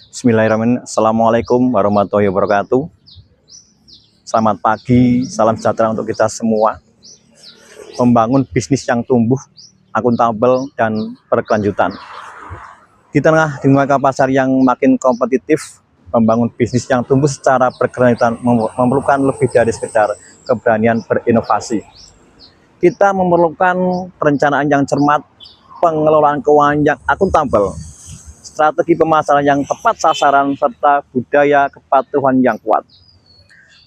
Bismillahirrahmanirrahim. Assalamualaikum warahmatullahi wabarakatuh. Selamat pagi, salam sejahtera untuk kita semua. Membangun bisnis yang tumbuh, akuntabel, dan berkelanjutan. Di tengah dinamika pasar yang makin kompetitif, membangun bisnis yang tumbuh secara berkelanjutan memerlukan lebih dari sekedar keberanian berinovasi. Kita memerlukan perencanaan yang cermat, pengelolaan keuangan yang akuntabel, strategi pemasaran yang tepat sasaran, serta budaya kepatuhan yang kuat.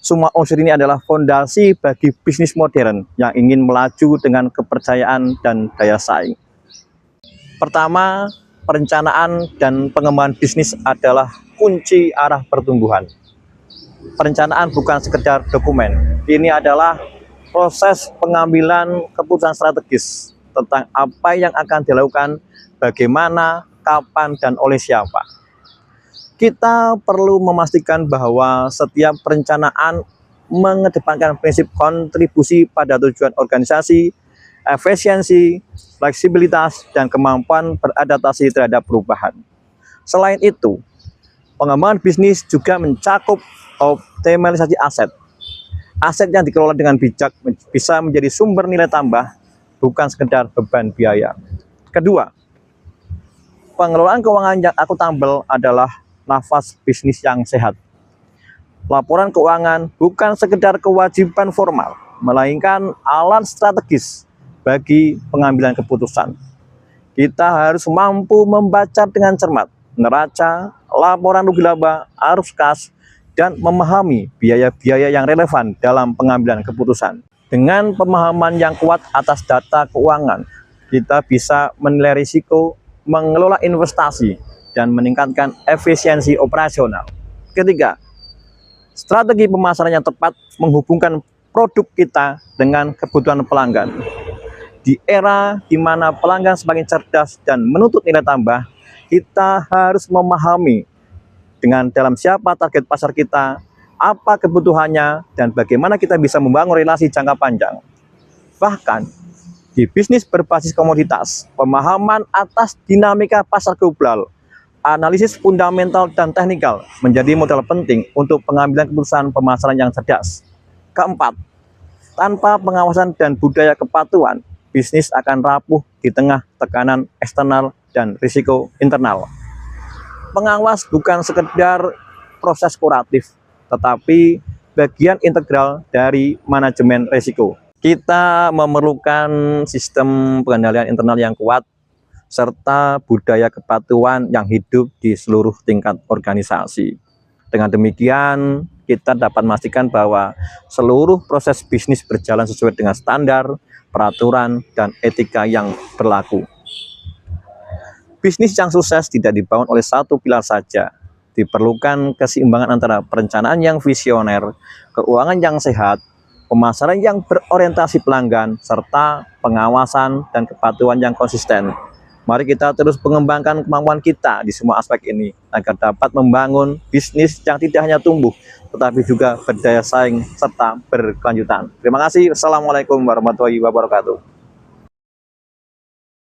Semua unsur ini adalah fondasi bagi bisnis modern yang ingin melaju dengan kepercayaan dan daya saing. Pertama, perencanaan dan pengembangan bisnis adalah kunci arah pertumbuhan. Perencanaan bukan sekedar dokumen, ini adalah proses pengambilan keputusan strategis tentang apa yang akan dilakukan, bagaimana, kapan, dan oleh siapa. Kita perlu memastikan bahwa setiap perencanaan mengedepankan prinsip kontribusi pada tujuan organisasi, efisiensi, fleksibilitas, dan kemampuan beradaptasi terhadap perubahan. Selain itu, pengembangan bisnis juga mencakup optimalisasi aset. Aset yang dikelola dengan bijak bisa menjadi sumber nilai tambah, bukan sekedar beban biaya. Kedua, pengelolaan keuangan yang akuntabel adalah nafas bisnis yang sehat. Laporan keuangan bukan sekedar kewajiban formal, melainkan alat strategis bagi pengambilan keputusan. Kita harus mampu membaca dengan cermat neraca, laporan rugi laba, arus kas, dan memahami biaya-biaya yang relevan dalam pengambilan keputusan. Dengan pemahaman yang kuat atas data keuangan, kita bisa menilai risiko, mengelola investasi, dan meningkatkan efisiensi operasional. Ketiga, strategi pemasaran yang tepat menghubungkan produk kita dengan kebutuhan pelanggan. Di era di mana pelanggan semakin cerdas dan menuntut nilai tambah, kita harus memahami dengan dalam siapa target pasar kita, apa kebutuhannya, dan bagaimana kita bisa membangun relasi jangka panjang. Bahkan, di bisnis berbasis komoditas, pemahaman atas dinamika pasar global, analisis fundamental dan teknikal menjadi modal penting untuk pengambilan keputusan pemasaran yang cerdas. Keempat, tanpa pengawasan dan budaya kepatuhan, bisnis akan rapuh di tengah tekanan eksternal dan risiko internal. Pengawas bukan sekedar proses kuratif, tetapi bagian integral dari manajemen risiko. Kita memerlukan sistem pengendalian internal yang kuat, serta budaya kepatuhan yang hidup di seluruh tingkat organisasi. Dengan demikian, kita dapat memastikan bahwa seluruh proses bisnis berjalan sesuai dengan standar, peraturan, dan etika yang berlaku. Bisnis yang sukses tidak dibangun oleh satu pilar saja. Diperlukan keseimbangan antara perencanaan yang visioner, keuangan yang sehat, pemasaran yang berorientasi pelanggan, serta pengawasan dan kepatuhan yang konsisten. Mari kita terus mengembangkan kemampuan kita di semua aspek ini agar dapat membangun bisnis yang tidak hanya tumbuh, tetapi juga berdaya saing serta berkelanjutan. Terima kasih. Assalamualaikum warahmatullahi wabarakatuh.